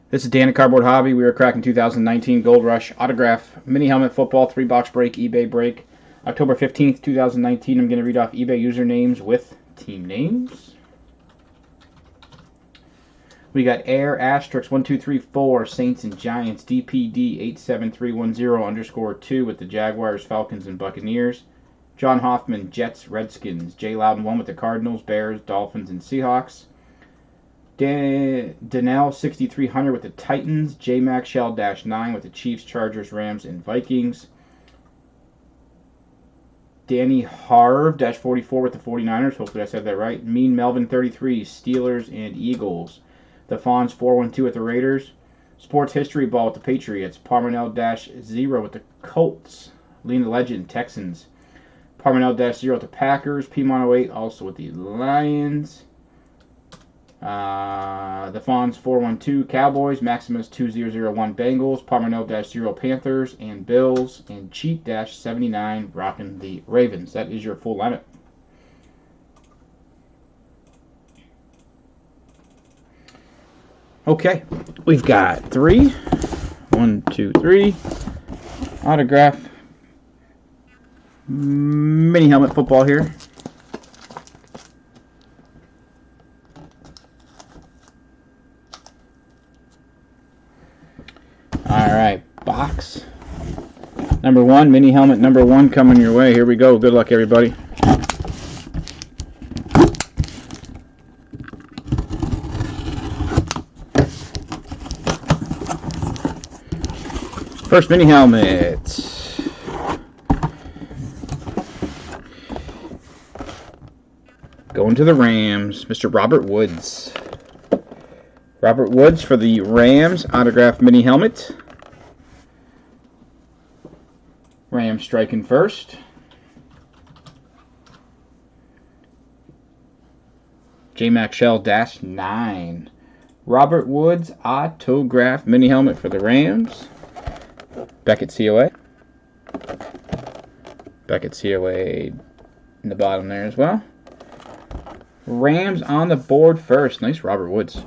This is Dan at Cardboard Hobby. We are cracking 2019 Gold Rush Autograph Mini Helmet Football 3-box break, eBay break. October 15th, 2019. I'm going to read off eBay usernames with team names. We got Air Asterix 1234 Saints and Giants DPD 87310_2 with the Jaguars, Falcons, and Buccaneers. John Hoffman Jets, Redskins. J Loudon 1 with the Cardinals, Bears, Dolphins, and Seahawks. Danell 6300 with the Titans. J Mac Shell -9 with the Chiefs, Chargers, Rams, and Vikings. Danny Harv -44 with the 49ers. Hopefully I said that right. Mean Melvin 33 Steelers and Eagles. The Fawns 412 with the Raiders. Sports History Ball with the Patriots. Parmanel -0 with the Colts. Lena Legend Texans. Parmanel -0 with the Packers. Piedmont 08 also with the Lions. The Fawns 412 Cowboys, Maximus 2001 Bengals, Parmanel -0 Panthers and Bills, and Cheat -79 rocking the Ravens. That is your full lineup. Okay, we've got 3 autograph mini helmet football here. Alright, box number 1, mini helmet number 1 coming your way. Here we go. Good luck, everybody. First mini helmet. Going to the Rams, Mr. Robert Woods. Robert Woods for the Rams, autograph mini helmet. Rams striking first. J Mac Shell -9. Robert Woods, autograph mini helmet for the Rams. Beckett COA. Beckett COA in the bottom there as well. Rams on the board first. Nice Robert Woods.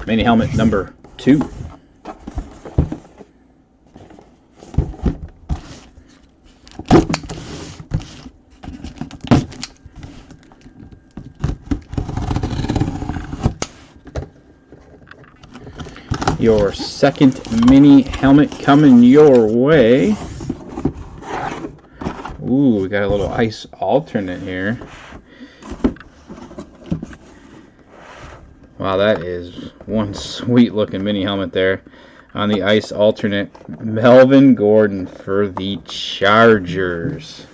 Mini helmet number 2. Your second mini helmet coming your way. Ooh, we got a little ice alternate here. Wow, that is one sweet looking mini helmet there. On the ice alternate, Melvin Gordon for the Chargers.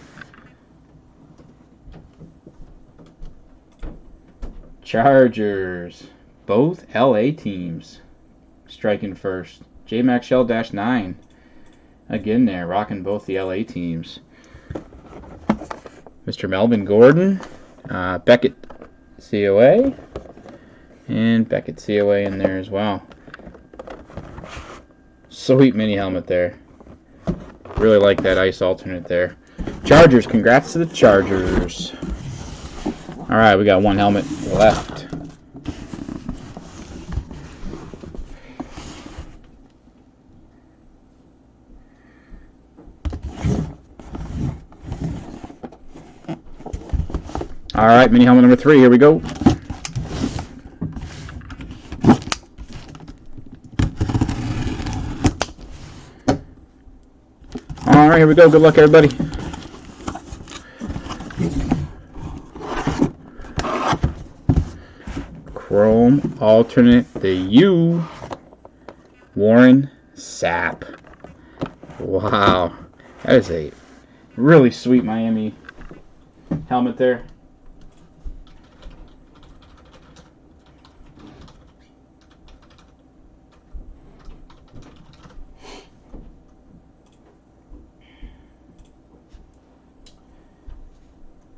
Chargers, both LA teams striking first. J Mac Shell -9 again there, rocking both the LA teams. Mr. Melvin Gordon, Beckett COA, and Beckett COA in there as well. Sweet mini helmet there. Really like that ice alternate there. Chargers, congrats to the Chargers. Alright, we got one helmet left. Alright, mini helmet number 3, here we go. Alright, here we go. Good luck, everybody. Chrome alternate, the U. Warren Sapp. Wow. That is a really sweet Miami helmet there.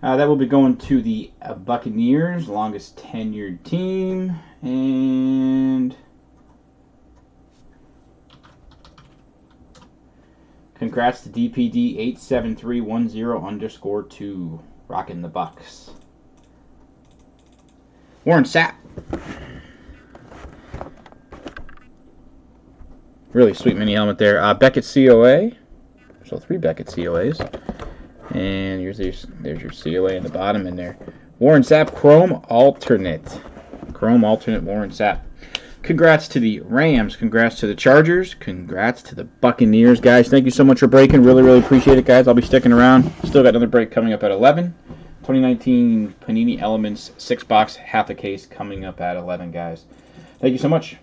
That will be going to the Buccaneers, longest tenured team, and Congrats to DPD87310_2. Rocking the Bucks. Warren Sapp. Really sweet mini helmet there. Beckett COA. So 3 Beckett COAs. And there's your COA in the bottom in there. Warren Sapp Chrome Alternate. Chrome Alternate Warren Sapp. Congrats to the Rams. Congrats to the Chargers. Congrats to the Buccaneers, guys. Thank you so much for breaking. Really, really appreciate it, guys. I'll be sticking around. Still got another break coming up at 11. 2019 Panini Elements 6-box, half a case coming up at 11, guys. Thank you so much.